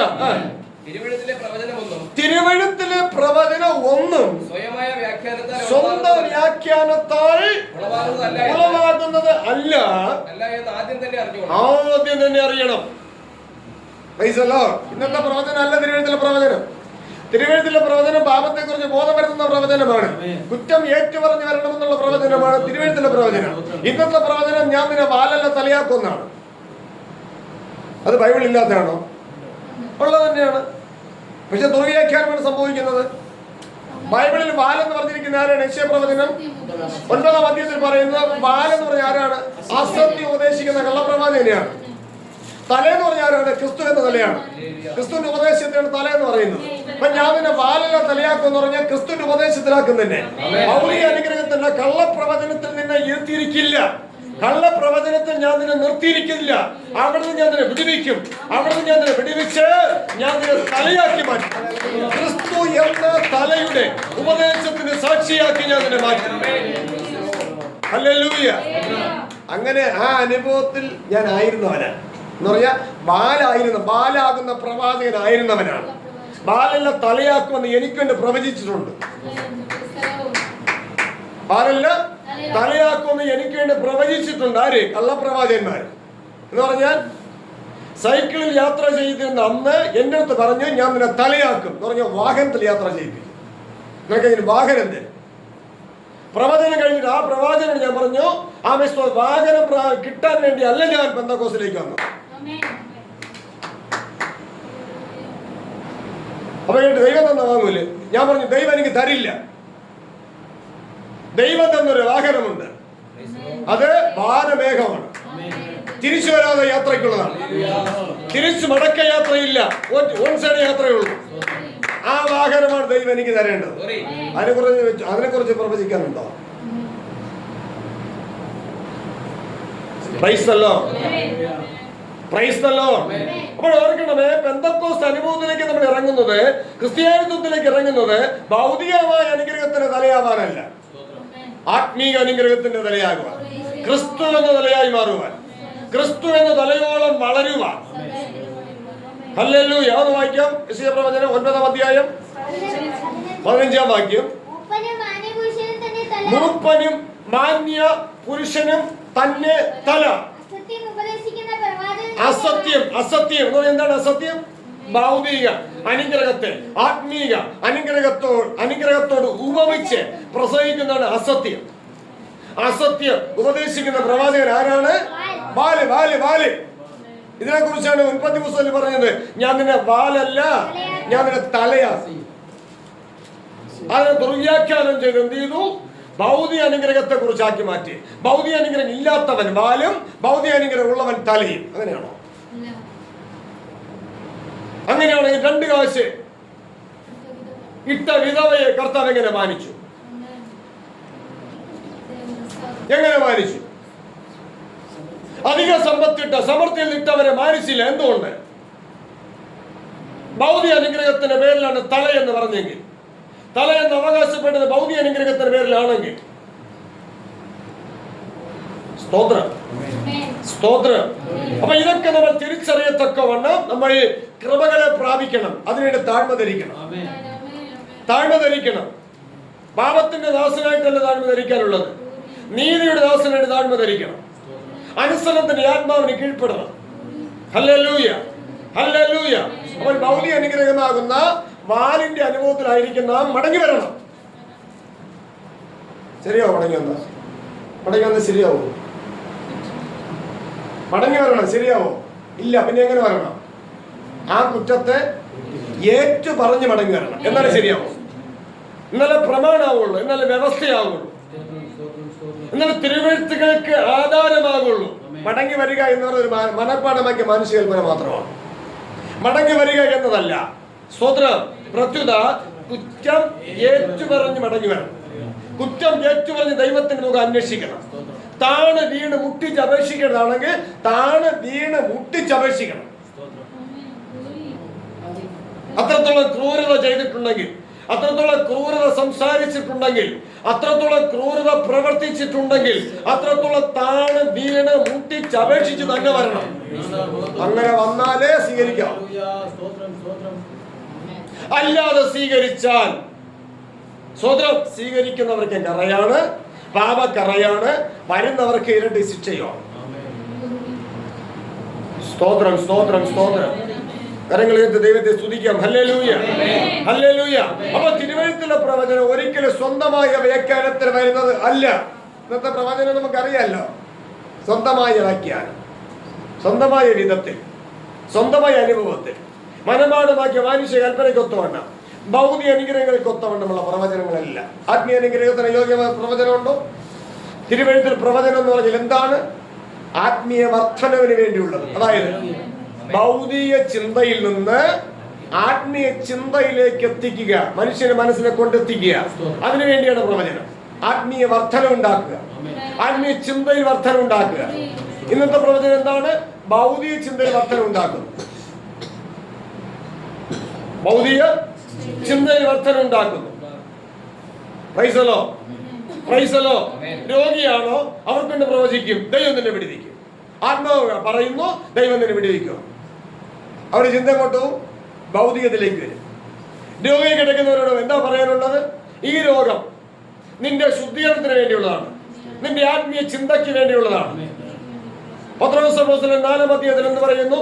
തിരുവെഴുത്തിലെ പ്രവചനം ഒന്നും സ്വന്തം വ്യാഖ്യാനത്താൽ ഉളവാകുന്നത് അല്ല, ആദ്യം തന്നെ അറിയണം. ഇന്നത്തെ പ്രവചനം അല്ല തിരുവെഴുത്തിലെ പ്രവചനം. തിരുവെഴുത്തിലെ പ്രവചനം പാപത്തെ കുറിച്ച് ബോധം വരുത്തുന്ന പ്രവചനമാണ്, കുറ്റം ഏറ്റുപറഞ്ഞു വരണമെന്നുള്ള പ്രവചനമാണ് തിരുവെഴുത്തിലെ പ്രവചനം. ഇന്നത്തെ പ്രവചനം ഞാൻ നിന്നെ വാലല്ല തലയാക്കുന്നാണ്. അത് ബൈബിൾ ഇല്ലാത്തതാണോ? ഉള്ളത് തന്നെയാണ്. പക്ഷെ ദുർവ്യാഖ്യാനമാണ് സംഭവിക്കുന്നത്. ബൈബിളിൽ വാലെന്ന് പറഞ്ഞിരിക്കുന്ന ആരാണ്? യെശയ്യാ പ്രവചനം 9-ാം അധ്യായത്തിൽ പറയുന്നത് വാലെന്ന് പറഞ്ഞ ആരാണ്? അസത്യം ഉപദേശിക്കുന്ന കള്ളപ്രവാചകനെയാണ്. തലേന്ന് പറഞ്ഞ ആരാണ്? ക്രിസ്തു എന്ന തലയാണ്. ക്രിസ്തുവിന്റെ ഉപദേശത്തിലാണ് തലയെന്ന് പറയുന്നത്. അപ്പൊ ഞാൻ നിന്നെ വാലല്ല തലയാക്കുമെന്ന് പറഞ്ഞാൽ ക്രിസ്തുവിന്റെ ഉപദേശത്തിലാക്കും തന്നെ. പൗലിക അനുഗ്രഹത്തിന്റെ കള്ളപ്രവചനത്തിൽ നിന്നെ ഇരുത്തിയിരിക്കില്ല, കള്ളപ്രവചനത്തിൽ ഞാൻ നിന്നെ നിർത്തിയിരിക്കില്ല. അവിടുന്ന് ഞാൻ നിന്നെ വിടുവിക്കും, അവിടുന്ന് ഞാൻ നിന്നെ വിടുവിച്ച് ഞാൻ നിന്നെ തലയാക്കി മാറ്റും. ക്രിസ്തു എന്ന തലയുടെ ഉപദേശത്തിന് സാക്ഷിയാക്കി ഞാൻ നിന്നെ മാറ്റും. ഹല്ലേലൂയ. അങ്ങനെ ആ അനുഭവത്തിൽ ഞാൻ ആയിരുന്നവനാണ് എന്ന് പറഞ്ഞാൽ ബാലാകുന്ന പ്രവാചകനായിരുന്നവനാണ്. ബാലല്ല തലയാക്കുമെന്ന് എനിക്ക് വേണ്ടി പ്രവചിച്ചിട്ടുണ്ട്. ബാലല്ല തലയാക്കുമെന്ന് എനിക്ക് വേണ്ടി പ്രവചിച്ചിട്ടുണ്ട്. ആര്? കള്ളപ്രവാചകന്മാർ. എന്ന് പറഞ്ഞാൽ സൈക്കിളിൽ യാത്ര ചെയ്തിരുന്ന അന്ന് എന്റെ അടുത്ത് പറഞ്ഞു ഞാൻ നിന്നെ തലയാക്കും എന്ന് പറഞ്ഞാൽ വാഹനത്തിൽ യാത്ര ചെയ്യിപ്പിക്കും. നിനക്ക് അതിന് വാഹനം തരും. പ്രവചനം കഴിഞ്ഞിട്ട് ആ പ്രവാചകനോട് ഞാൻ പറഞ്ഞു, വാഹനം കിട്ടാൻ വേണ്ടി അല്ല ഞാൻ പെന്തക്കോസ്തിലേക്ക് വന്നു. അപ്പൊ ദൈവം തന്ന വാങ്ങൂല്. ഞാൻ പറഞ്ഞു ദൈവം എനിക്ക് തരില്ല. ദൈവം തന്നൊരു വാഹനമുണ്ട്, അത് വാനമേഘമാണ്. തിരിച്ചു വരാതെ യാത്രയ്ക്കുള്ളതാണ്. തിരിച്ചു മടക്ക യാത്രയില്ല, ഓൺ സൈഡ് യാത്രയുള്ളൂ. ആ വാഹനമാണ് ദൈവം എനിക്ക് തരേണ്ടത്. അതിനെക്കുറിച്ച് പ്രവചിക്കാനുണ്ടോ? Praise the Lord. Praise the Lord. അപ്പോൾ ഓർക്കണമേ, പെന്തക്കോസ്ത് അനുഭവത്തിലേക്ക് നമ്മൾ ഇറങ്ങുന്നത്, ക്രിസ്ത്യാനിത്വത്തിലേക്ക് ഇറങ്ങുന്നത് ഭൗതികമായ അനുഗ്രഹത്തിന്റെ തലയാവാനല്ല, ആത്മീയ അനുഗ്രഹത്തിന്റെ തലയാകുവാൻ, ക്രിസ്തു എന്ന തലയായി മാറുവാൻ, ക്രിസ്തു എന്ന തലയോളം വളരുവാൻ. ഹല്ലേലൂയ. അത് വായിക്കാം. യെശയ്യാ പ്രവചനം 9-ാം അധ്യായം 15-ാം വാക്യം. മൂപ്പനും മാന്യ പുരുഷനും തന്നെ തല. അസത്യം. അസത്യം എന്ന് പറഞ്ഞാൽ എന്താണ് അസത്യം? ഭൗതിക അനുഗ്രഹത്തെ ആത്മീയ അനുഗ്രഹത്തോട് ഉപമിച്ച് പ്രസംഗിക്കുന്നതാണ് അസത്യം. അസത്യം ഉപദേശിക്കുന്ന പ്രവാചകൻ ആരാണ്? ബാല്. ബാല്. ബാല്. ഇതിനെ കുറിച്ചാണ് ഉൽപ്പത്തി പുസ്തകത്തിൽ പറഞ്ഞത്, ഞാൻ നിന്നെ വാലല്ല, ഞാൻ നിന്നെ തലയാ. അതിനെ ദുർവ്യാഖ്യാനം ചെയ്ത് എന്ത് ചെയ്തു? ഭൗതിക അനുഗ്രഹത്തെ കുറിച്ചാക്കി മാറ്റി. ഭൗതിക അനുഗ്രഹം ഇല്ലാത്തവൻ വാലും ഭൗതിക അനുഗ്രഹം ഉള്ളവൻ തലയും. അങ്ങനെയാണോ? അങ്ങനെയാണെങ്കിൽ 2 കാശ് ഇട്ട വിധവയെ കർത്താവ് എങ്ങനെ മാനിച്ചു? എങ്ങനെ മാനിച്ചു? അധിക സമ്പത്തിട്ട സമൃദ്ധിയിൽ ഇട്ടവരെ മാനിച്ചില്ല. എന്തുകൊണ്ട്? ഭൗതിക അനുഗ്രഹത്തിന്റെ പേരിലാണ് തല എന്ന് പറഞ്ഞെങ്കിൽ, തല എന്ന് അവകാശപ്പെട്ടത് ഭൗതിക അനുഗ്രഹത്തിന്റെ പേരിലാണെങ്കിൽ, സ്തോത്രം, സ്തോത്രം. അപ്പൊ ഇതൊക്കെ നമ്മൾ തിരിച്ചറിയത്തക്കവണ്ണം നമ്മൾ കൃപകളെ പ്രാപിക്കണം. അതിനുവേണ്ടി താഴ്മ ധരിക്കണം. താഴ്മ ധരിക്കണം. പാപത്തിന്റെ ദാസനായിട്ടല്ല താഴ്മ ധരിക്കാനുള്ളത്, നീതിയുടെ ദാസനായിട്ട് താഴ്മ ധരിക്കണം. അനുസരണത്തിന്റെ ആത്മാവിന് കീഴ്പ്പെടണം. Hallelujah, hallelujah. അപ്പോൾ ഭൗതിക അനുഗ്രഹമാകുന്ന വാലിന്റെ അനുഭവത്തിലായിരിക്കും നാം മടങ്ങി വരണം. ശരിയാവോ? മടങ്ങി വന്ന ശരിയാവോ? മടങ്ങി വരണം. ശരിയാവോ? ഇല്ല. പിന്നെ എങ്ങനെ വരണം? ആ കുറ്റത്തെ ഏറ്റു പറഞ്ഞ് മടങ്ങി വരണം. എന്നാലേ ശരിയാവോ? ഇന്നലെ പ്രമാണമാവുള്ളൂ, ഇന്നലെ വ്യവസ്ഥയാവുള്ളൂ, ഇന്നലെ തിരുവെഴുത്തുകൾക്ക് ആധാരമാകുള്ളൂ. മടങ്ങി വരിക എന്നൊരു മനഃപ്പാഠമാക്കിയ മാനുഷിക കൽപ്പന മാത്രമാണ്. മടങ്ങി വരിക എന്നതല്ല. സ്തോത്രം. പ്രത്യുത കുറ്റം ഏറ്റുപറഞ്ഞ് മടങ്ങി വരണം. കുറ്റം ഏറ്റുപറഞ്ഞ് ദൈവത്തിന്റെ മുഖം അന്വേഷിക്കണം. താണ് വീണ് മുട്ടിച്ചപേക്ഷിക്കേണ്ടതാണെങ്കിൽ താണ് വീണ് മുട്ടിച്ചപേക്ഷിക്കണം. അത്രത്തോളം ക്രൂരത ചെയ്തിട്ടുണ്ടെങ്കിൽ, അത്രത്തോളം ക്രൂരത സംസാരിച്ചിട്ടുണ്ടെങ്കിൽ, അത്രത്തോളം ക്രൂരത പ്രവർത്തിച്ചിട്ടുണ്ടെങ്കിൽ, അത്രത്തോളം താണ് വീണ് മുട്ടിച്ചപേക്ഷിച്ച് തന്നെ വരണം. അങ്ങനെ വന്നാലേ സ്വീകരിക്കാം. അല്ലാതെ സ്വീകരിച്ചാൽ സ്വതന്ത്രം സ്വീകരിക്കുന്നവർക്ക് കറയാണ്, പാപക്കറയാണ്, വരുന്നവർക്ക് ഇരട്ടി ശിക്ഷയാണ്. സ്തോത്രം, സ്തോത്രം, സ്തോത്രം. കരങ്ങളെടുത്ത് ദൈവത്തെ സ്തുതിക്കാം. Hallelujah, hallelujah. അപ്പൊ തിരുവെഴുത്തിലെ പ്രവചനം ഒരിക്കലും സ്വന്തമായ വ്യാഖ്യാനത്തിൽ വരുന്നത് അല്ല. ഇന്നത്തെ പ്രവചനം നമുക്കറിയാലോ, സ്വന്തമായ വ്യാഖ്യാനം, സ്വന്തമായ വിധത്തിൽ, സ്വന്തമായ അനുഭവത്തിൽ, മനപാഠമാക്കിയ മാനുഷിക കൽപ്പനയ്ക്കൊത്തവണ്ണം, ഭൗതിക അനുഗ്രഹങ്ങൾക്കൊത്തവണ്ണമുള്ള പ്രവചനങ്ങളല്ല. ആത്മീയ അനുഗ്രഹത്തിന് യോഗ്യമായ പ്രവചനമുണ്ടോ? തിരുവെഴുത്തിൽ പ്രവചനം എന്ന് പറഞ്ഞാൽ എന്താണ്? ആത്മീയ വർധനവിന് വേണ്ടിയുള്ളത്. അതായത് ഭൗതിക ചിന്തയിൽ നിന്ന് ആത്മീയ ചിന്തയിലേക്ക് എത്തിക്കുക, മനുഷ്യന്റെ മനസ്സിനെ കൊണ്ടെത്തിക്കുക. അതിനു വേണ്ടിയാണ് പ്രവചനം. ആത്മീയ വർധന ഉണ്ടാക്കുക, ആത്മീയ ചിന്തയിൽ വർധന ഉണ്ടാക്കുക. ഇന്നത്തെ പ്രവചനം എന്താണ്? ഭൗതിക ചിന്തയിൽ വർധന ഉണ്ടാക്കുന്നു, ഭൗതിക ചിന്തയിൽ വർധന ഉണ്ടാക്കുന്നു. Praise the Lord, praise the Lord. രോഗിയാണോ? അവർക്കൊണ്ട് പ്രവചിക്കും, ദൈവം തന്നെ വിടുവിക്കും. ആത്മാവ് പറയുന്നു, ദൈവം തന്നെ വിടുവിക്കും. അവരുടെ ചിന്ത കൊണ്ടു ഭൗതികത്തിലേക്ക് വരും. രോഗിയെ കിടക്കുന്നവരോട് എന്താ പറയാനുള്ളത്? ഈ രോഗം നിന്റെ ശുദ്ധീകരണത്തിന് വേണ്ടിയുള്ളതാണ്, നിന്റെ ആത്മീയ ചിന്തയ്ക്ക് വേണ്ടിയുള്ളതാണ്. പത്രോസ് അപ്പോസ്തലൻ 4-ാം അധ്യായത്തിൽ എന്ന് പറയുന്നു?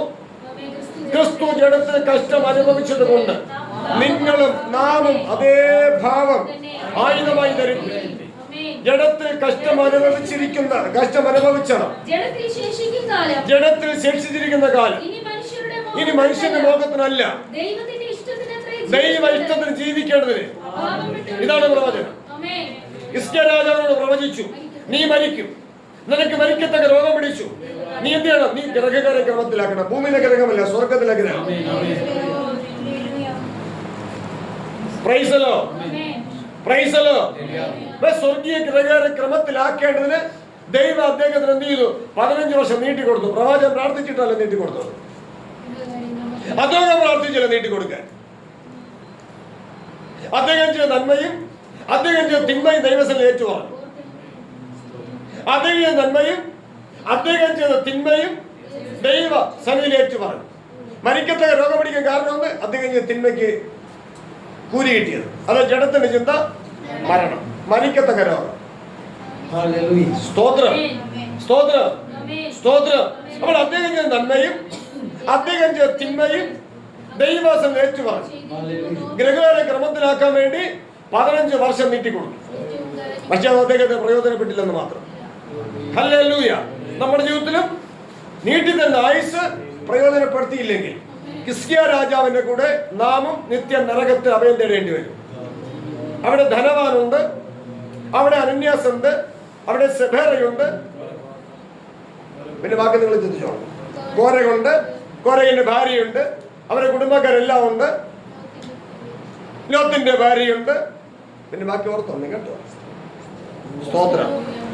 ക്രിസ്തു ജഡത്തിന് കഷ്ടം അനുഭവിച്ചത് കൊണ്ട് നിങ്ങളും നാമും അതേ ഭാവം ആയുധമായി ധരിക്കും. ജഡത്തിൽ കഷ്ടം അനുഭവിച്ചണം. ജഡത്തിൽ ശേഷിച്ചിരിക്കുന്ന കാലം ഇനി മനുഷ്യന്റെ മോഹത്തിനല്ല, ദൈവ ഇഷ്ടത്തിന് ജീവിക്കേണ്ടതിന്. ഇതാണ് പ്രവചനം. ഹിസ്കിയാ രാജാവിനോട് പ്രവചിച്ചു, നീ മരിക്കും, നിനക്ക് മരിക്കത്തക്ക രോഗം പിടിച്ചു, നീ എന്ത് ചെയ്യണം? നീ ഗ്രഹകാരെ ക്രമത്തിലാക്കണം. ഭൂമിയിലെ ഗ്രഹമല്ല, സ്വർഗത്തിലെ ഗ്രഹം. പ്രൈസലോ, പ്രൈസലോ. സ്വർഗീയ ഗ്രഹകാരെ ക്രമത്തിലാക്കേണ്ടതിന് ദൈവം അദ്ദേഹത്തിന് എന്ത് ചെയ്തു? 15 വർഷം നീട്ടിക്കൊടുത്തു. പ്രവാചകൻ പ്രാർത്ഥിച്ചിട്ടല്ല നീട്ടിക്കൊടുത്തത്, അദ്ദേഹം പ്രാർത്ഥിച്ചില്ല നീട്ടിക്കൊടുക്കാൻ. അദ്ദേഹം ചെയ്ത നന്മയും അദ്ദേഹം ചെയ്ത തിന്മയും ദൈവത്തിൽ ഏറ്റുപറഞ്ഞു. അദ്ദേഹം ചെയ്ത നന്മയും അദ്ദേഹം ചെയ്ത തിന്മയും ദൈവ സന്നിധിയിൽ ഏറ്റുപറഞ്ഞു. മരിക്കത്തക്ക രോഗം പിടിക്കാൻ കാരണമാണ് അദ്ദേഹം ചെയ്ത തിന്മയ്ക്ക് കൂലി കിട്ടിയത്. അത് ജഡത്തിന്റെ ചിന്ത, മരണം, മരിക്കത്തക്ക രോഗം. സ്തോത്രം, സ്തോത്രം, സ്തോത്രം. അപ്പോൾ അദ്ദേഹം ചെയ്ത നന്മയും അദ്ദേഹം ചെയ്ത തിന്മയും ദൈവവാസം ഏറ്റുപറഞ്ഞു. ഗ്രഹകാരെ ക്രമത്തിലാക്കാൻ വേണ്ടി 15 വർഷം നീട്ടിക്കൊടുത്തു. പക്ഷെ അത് അദ്ദേഹത്തെ പ്രയോജനപ്പെട്ടില്ലെന്ന് മാത്രം. ഹല്ലേലൂയ. നമ്മുടെ ജീവിതത്തിലും നീട്ടി തന്ന ആയുസ് പ്രയോജനപ്പെടുത്തിയില്ലെങ്കിൽ ഹിസ്കിയാ രാജാവിന്റെ കൂടെ നാമും നിത്യ നരകത്തിൽ അഭയം തേടേണ്ടി വരും. അവിടെ ധനവാനുണ്ട്, അവിടെ അനന്യാസ് ഉണ്ട്, അവിടെ സെഫേറയുണ്ട്, പിന്നെ ബാക്കി നിങ്ങൾ ചിന്തിച്ചോളൂ. കോരകുണ്ട്, കോരകിന്റെ ഭാര്യയുണ്ട്, അവരുടെ കുടുംബക്കാരെല്ലാം ഉണ്ട്, ലോത്തിന്റെ ഭാര്യയുണ്ട്, പിന്നെ ബാക്കി ഓർത്തോണ്ട് കേട്ടോ. സ്തോത്രം.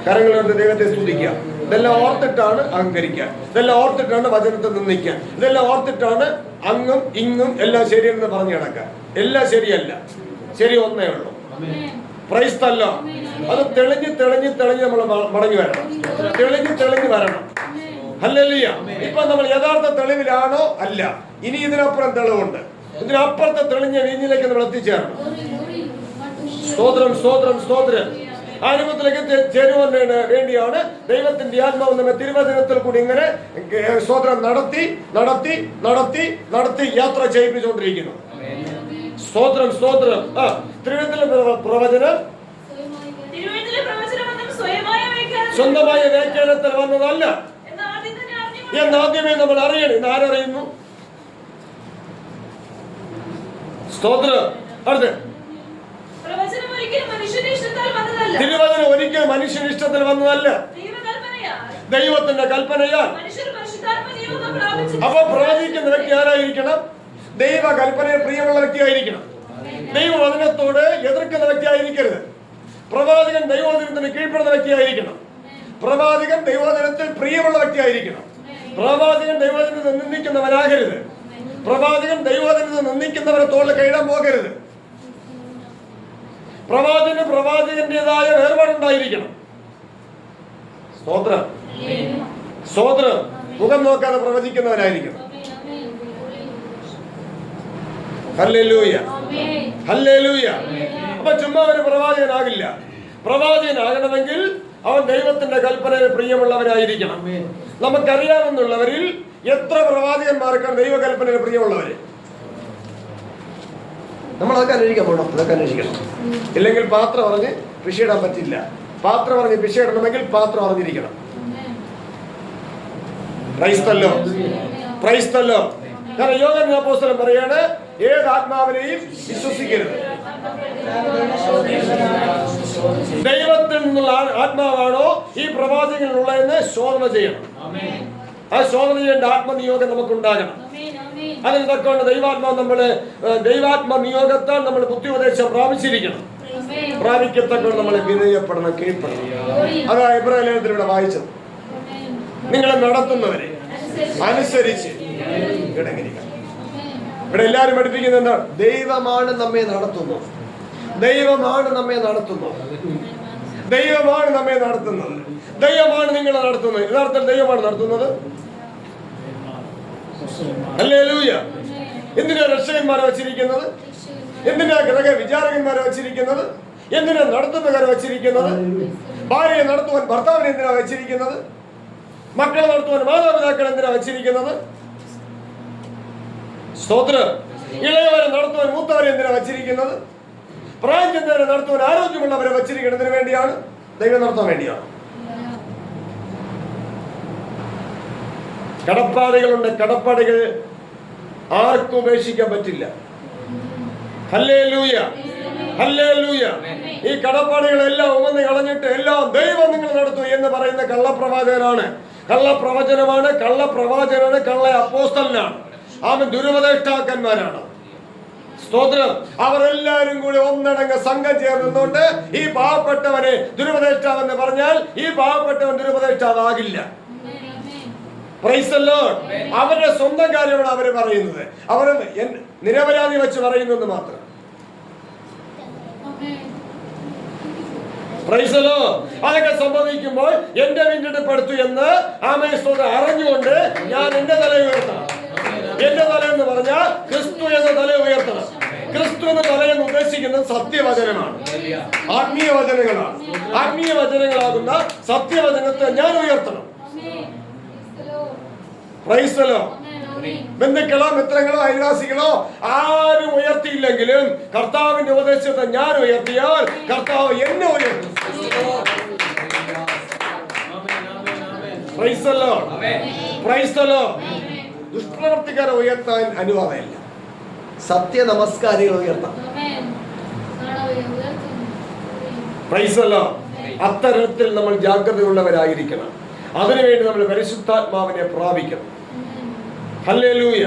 കരങ്ങൾ കൊണ്ട് ദൈവത്തെ സ്തുതിക്കുക. ഇതെല്ലാം ഓർത്തിട്ടാണ് അഹങ്കരിക്കാൻ, ഇതെല്ലാം ഓർത്തിട്ടാണ് വചനത്തെ നിന്ദിക്കാൻ, ഇതെല്ലാം ഓർത്തിട്ടാണ് അങ്ങും ഇങ്ങും എല്ലാം ശരിയെന്ന് പറഞ്ഞു കിടക്കാൻ. എല്ലാം ശരിയല്ല, ശരി ഒന്നേ ഉള്ളൂ. പ്രൈസ് തല്ലോ. അത് തെളിഞ്ഞ് തെളിഞ്ഞ് തെളിഞ്ഞ് നമ്മൾ മടങ്ങി വരണം, തെളിഞ്ഞ് തെളിഞ്ഞ് വരണം. ഹല്ലേലൂയ. ഇപ്പൊ നമ്മൾ യഥാർത്ഥ തെളിവിലാണോ? അല്ല. ഇനി ഇതിനപ്പുറം തെളിവുണ്ട്. ഇതിനപ്പുറത്തെ തെളിഞ്ഞ വീഞ്ഞിലേക്ക് നമ്മൾ എത്തിച്ചേരണം. സ്തോത്രം, സ്തോത്രം, സ്തോത്രം. അനുഭവത്തിലേക്ക് ചേരുവാൻ വേണ്ടിയാണ് ദൈവത്തിന്റെ ആത്മാവ് നമ്മെ തിരുവചനത്തിൽ കൂടി ഇങ്ങനെ സ്തോത്രം നടത്തി നടത്തി നടത്തി നടത്തി യാത്ര ചെയ്യിപ്പിച്ചുകൊണ്ടിരിക്കുന്നു. സ്തോത്രം, സ്തോത്രം. തിരുവചനത്തിലെ പ്രവചനം സ്വന്തമായ വ്യാഖ്യാനത്തിൽ വന്നതല്ല എന്നാദ്യമേ നമ്മൾ അറിയണം. ഇന്ന് ആരറിയുന്നു? സ്തോത്രം. അടുത്ത് തിരുവചനം ഒരിക്കലും മനുഷ്യന്റെ ഇഷ്ടത്തിൽ വന്നതല്ല, ദൈവത്തിന്റെ കൽപ്പനയാൽ. അപ്പൊ പ്രവചിക്കുന്ന വ്യക്തി ആരായിരിക്കണം? ദൈവ കൽപ്പനയിൽ പ്രിയമുള്ള വ്യക്തിയായിരിക്കണം. ദൈവവചനത്തോട് എതിർക്കുന്ന വ്യക്തിയായിരിക്കരുത്. പ്രവാചകൻ ദൈവവചനത്തിന് കീഴ്പ്പെടുന്ന വ്യക്തിയായിരിക്കണം. പ്രവാചകൻ ദൈവവചനത്തിൽ പ്രിയമുള്ള വ്യക്തിയായിരിക്കണം. പ്രവാചകൻ ദൈവവചനത്തെ നിന്ദിക്കുന്നവനാകരുത്. പ്രവാചകൻ ദൈവവചനത്തെ നിന്ദിക്കുന്നവരെ തോളിൽ കൈയിടാൻ പോകരുത്. പ്രവാചകന് പ്രവാചകന്റേതായ വേർപാടുണ്ടായിരിക്കണം. സ്തോത്രം, സ്തോത്രം. മുഖം നോക്കാതെ പ്രവചിക്കുന്നവരായിരിക്കണം. Hallelujah, hallelujah. അപ്പൊ ചുമ്മാ ഒരു പ്രവാചകനാകില്ല. പ്രവാചകനാകണമെങ്കിൽ അവൻ ദൈവത്തിന്റെ കൽപ്പനയിൽ പ്രിയമുള്ളവരായിരിക്കണം. നമുക്കറിയാമെന്നുള്ളവരിൽ എത്ര പ്രവാചകന്മാർക്കാണ് ദൈവകൽപ്പനയിൽ പ്രിയമുള്ളവര്? നമ്മൾ അതൊക്കെ അന്വേഷിക്കാൻ പോകണം, അതൊക്കെ അന്വേഷിക്കണം. ഇല്ലെങ്കിൽ പാത്രം അറിഞ്ഞ് പിശയിടാൻ പറ്റില്ല. പാത്രം അറിഞ്ഞ് പിശയിടണമെങ്കിൽ പാത്രം അറിഞ്ഞിരിക്കണം. ക്രൈസ്തല്ലോ, ക്രൈസ്തല്ലോ. കാരണം യോഹന്നാൻ അപ്പോസ്തലൻ പറയാണ്, ഏത് ആത്മാവിനെയും വിശ്വസിക്കരുത്. ദൈവത്തിൽ നിന്നുള്ള ആത്മാവാണോ ഈ പ്രവാചകനുള്ളതെന്ന് ശോധന ചെയ്യണം. ആ ശോധന ചെയ്യേണ്ട ആത്മനിയോഗം നമുക്കുണ്ടാകണം. അതിന് തക്കവണ്ണം ദൈവാത്മ നിയോഗത്താൽ നമ്മൾ ബുദ്ധിപദേശം പ്രാപിച്ചിരിക്കണം. പ്രാപിക്കത്തക്കൊണ്ട് നമ്മൾ വിനയപ്പെടണം, കീഴ്പ്പെടണം. അതാ എബ്രായ ലേഖനത്തിൽ ഇവിടെ വായിച്ചത്. നിങ്ങളെ നടത്തുന്നവരെ അനുസരിച്ച് ഇടങ്ങിരിക്കണം. ഇവിടെ എല്ലാവരും പഠിപ്പിക്കുന്നത് എന്താണ്? ദൈവമാണ് നമ്മെ നടത്തുന്നത്, ദൈവമാണ് നമ്മെ നടത്തുന്നത്, ദൈവമാണ് നമ്മെ നടത്തുന്നത്, ദൈവമാണ് നിങ്ങളെ നടത്തുന്നത്. യഥാർത്ഥത്തിൽ ദൈവമാണ് നടത്തുന്നത്. ഹല്ലേലൂയ. എന്തിനാ രക്ഷകന്മാരെ വച്ചിരിക്കുന്നത്? എന്തിനാ ഗ്രഹ വിചാരകന്മാരെ വച്ചിരിക്കുന്നത്? എന്തിനാ നടത്തുന്നവരെ വച്ചിരിക്കുന്നത്? ഭാര്യയെ നടത്തുവാൻ ഭർത്താവിനെ എന്തിനാ വച്ചിരിക്കുന്നത്? മക്കളെ നടത്തുവാൻ മാതാപിതാക്കൾ എന്തിനാ വച്ചിരിക്കുന്നത്? സ്തോത്രം. ഇളയവരെ നടത്തുവാൻ മൂത്തവരെ എന്തിനാ വച്ചിരിക്കുന്നത്? പ്രായം ചെന്നവരെ നടത്തുവാൻ ആരോഗ്യമുള്ളവരെ വച്ചിരിക്കുന്നതിന് വേണ്ടിയാണ്, ദൈവം നടത്താൻ വേണ്ടിയാണ്. കടപ്പാടുകളുണ്ട്. കടപ്പാടുകൾ ആർക്കും ഉപേക്ഷിക്കാൻ പറ്റില്ല. Hallelujah, hallelujah. ഈ കടപ്പാടുകളെല്ലാം ഉമന്ന് കളഞ്ഞിട്ട് എല്ലാം ദൈവം നിങ്ങൾ നടത്തും എന്ന് പറയുന്ന കള്ളപ്രവാചകനാണ്, കള്ളപ്രവചനമാണ്, കള്ളപ്രവാചകനാണ്, കള്ള അപ്പോസ്തലനാണ്. അവൻ ദുരുപദേഷ്ടാക്കന്മാരാണ്. സ്തോത്രം. അവരെല്ലാരും കൂടി ഒന്നടങ്ക സംഘം ചേർന്നുകൊണ്ട് ഈ പാവപ്പെട്ടവനെ ദുരുപദേഷ്ടാവെന്ന് പറഞ്ഞാൽ ഈ പാവപ്പെട്ടവൻ ദുരുപദേഷ്ടാവാകില്ല. Praise the Lord. അവരുടെ സ്വന്തം കാര്യമാണ് അവര് പറയുന്നത്. അവർ നിരപരാധി വെച്ച് പറയുന്നത് മാത്രം. Price the Lord. അതൊക്കെ സംഭവിക്കുമ്പോൾ എന്റെ വീണ്ടെടുപ്പെടുത്തു എന്ന് ആമേൻ സ്തോത്രം അറിഞ്ഞുകൊണ്ട് ഞാൻ എന്റെ തല ഉയർത്തണം. എന്റെ തല എന്ന് പറഞ്ഞാൽ ക്രിസ്തു എന്ന തല ഉയർത്തണം. ക്രിസ്തു എന്ന തലയെന്ന് ഉദ്ദേശിക്കുന്നത് സത്യവചനമാണ്, ആത്മീയ വചനങ്ങളാണ്. ആത്മീയ വചനങ്ങളാകുന്ന സത്യവചനത്തെ ഞാൻ ഉയർത്തണം. Praise the lord. ബന്ധുക്കളോ മിത്രങ്ങളോ അയൽവാസികളോ ആരും ഉയർത്തിയില്ലെങ്കിലും കർത്താവിന്റെ ഉപദേശത്തെ ഞാൻ ഉയർത്തിയാൽ കർത്താവ് എന്നെ ഉയർത്തും. Praise the Lord, praise the lord. ദുഷ്പ്രവർത്തിക്കാരെ ഉയർത്താൻ അനുവാദമില്ല, സത്യ നമസ്കാരികൾ ഉയർത്താം. Praise the lord. അത്തരത്തിൽ നമ്മൾ ജാഗ്രതയുള്ളവരായിരിക്കണം. അതിനുവേണ്ടി നമ്മൾ പരിശുദ്ധാത്മാവിനെ പ്രാപിക്കണം. ഹല്ലേലൂയ.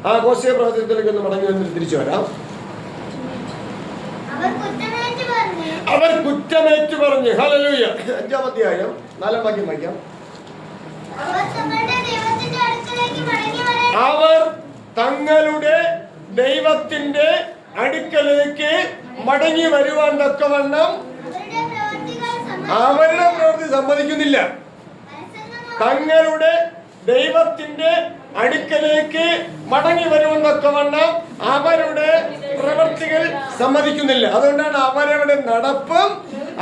ആ ഹോശേയ പ്രവചനത്തിലേക്ക് ഒന്ന് മടങ്ങി വന്നിട്ട് തിരിച്ചു വരാം. അവർ കുറ്റമേറ്റു പറഞ്ഞു. ഹല്ലേലൂയ. 5-ാം അധ്യായം 4-ാം വാക്യം വായിക്കാം. അവർ തങ്ങളുടെ ദൈവത്തിന്റെ അടുക്കലേക്ക് മടങ്ങി വരുവാൻ തക്കവണ്ണം അവരുടെ പ്രവൃത്തി സമ്മതിക്കുന്നില്ല. തങ്ങളുടെ ദൈവത്തിന്റെ അടുക്കലേക്ക് മടങ്ങി വരുവാൻ തക്കവണ്ണം അവരുടെ പ്രവൃത്തികൾ സമ്മതിക്കുന്നില്ല. അതുകൊണ്ടാണ് അവരവരുടെ നടപ്പും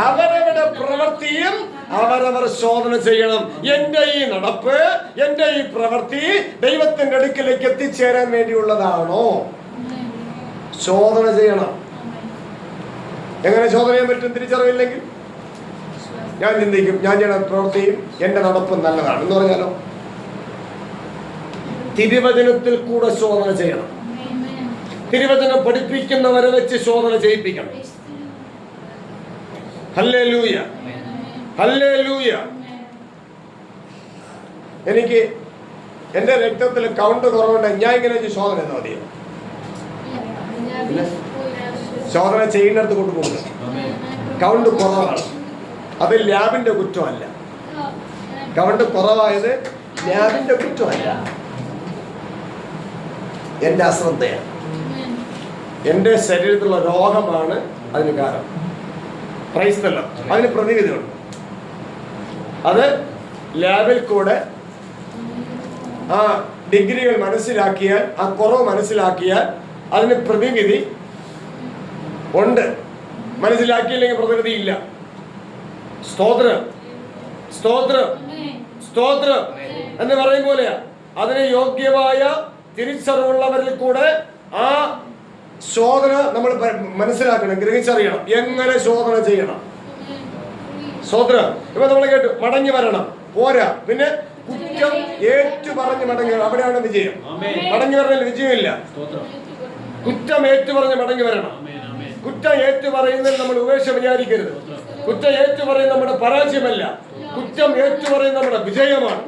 അവരവരുടെ പ്രവൃത്തിയും അവരവർ ശോധന ചെയ്യണം. എന്റെ ഈ നടപ്പ്, എന്റെ ഈ പ്രവൃത്തി ദൈവത്തിന്റെ അടുക്കലേക്ക് എത്തിച്ചേരാൻ വേണ്ടിയുള്ളതാണോ? ശോധന ചെയ്യണം. എങ്ങനെ ശോധന ചെയ്യാൻ പറ്റും? തിരിച്ചറിവില്ലെങ്കിൽ ഞാൻ ചിന്തിക്കും, ഞാൻ ചെയ്യുന്ന പ്രവൃത്തിയും എന്റെ നടപ്പും നല്ലതാണ് എന്ന് പറഞ്ഞാലോ? തിരുവചനത്തിൽ കൂടെ ശോധന ചെയ്യണം. തിരുവചനം പഠിപ്പിക്കുന്നവരെ വെച്ച് ശോധന ചെയ്യിപ്പിക്കണം. Hallelujah, hallelujah. എനിക്ക് എന്റെ രക്തത്തിൽ കൗണ്ട് കുറവുണ്ട്, ഞാൻ ഇങ്ങനെ ശോധന എന്നാ മതിയോ? ശോധന ചെയ്യുന്നിടത്ത് കൊണ്ടുപോകുക. കൗണ്ട് കുറവാണ്, അത് ലാബിന്റെ കുറ്റമല്ല. കൗണ്ട് കുറവായത് ലാബിന്റെ കുറ്റമല്ല, എന്റെ അശ്രദ്ധയാണ്. എന്റെ ശരീരത്തിലുള്ള രോഗമാണ് അതിന് കാരണം. Price the Lord. അതിന് പ്രതിവിധിയുണ്ട്. അത് ലാബിൽ കൂടെ ആ ഡിഗ്രികൾ മനസ്സിലാക്കിയാൽ, ആ കുറവ് മനസ്സിലാക്കിയാൽ അതിന് പ്രതിവിധി ഉണ്ട്. മനസ്സിലാക്കിയില്ലെങ്കിൽ പ്രതിവിധി ഇല്ല. സ്തോത്രം, സ്തോത്രം, സ്തോത്രം എന്ന് പറയും പോലെയാ. അതിന് യോഗ്യമായ തിരിച്ചറിവുള്ളവരിൽ കൂടെ ആ ശോധന നമ്മൾ മനസ്സിലാക്കണം, ഗ്രഹിച്ചറിയണം. എങ്ങനെ ശോധന ചെയ്യണം? സ്തോത്രം. ഇപ്പൊ നമ്മൾ കേട്ടു, മടങ്ങി വരണം പോരാ, പിന്നെ കുറ്റം ഏറ്റു പറഞ്ഞ് മടങ്ങി. അവിടെയാണ് വിജയം. മടങ്ങി വരണതിൽ വിജയമില്ല. കുറ്റം ഏറ്റു പറഞ്ഞ് മടങ്ങി വരണം. കുറ്റം ഏറ്റു പറയുന്നതിൽ നമ്മൾ ഉപേക്ഷ വിചാരിക്കരുത്. കുറ്റം ഏറ്റു പറയുന്നത് നമ്മുടെ പരാജയമല്ല, കുറ്റം ഏറ്റു പറയുന്നത് നമ്മുടെ വിജയമാണ്.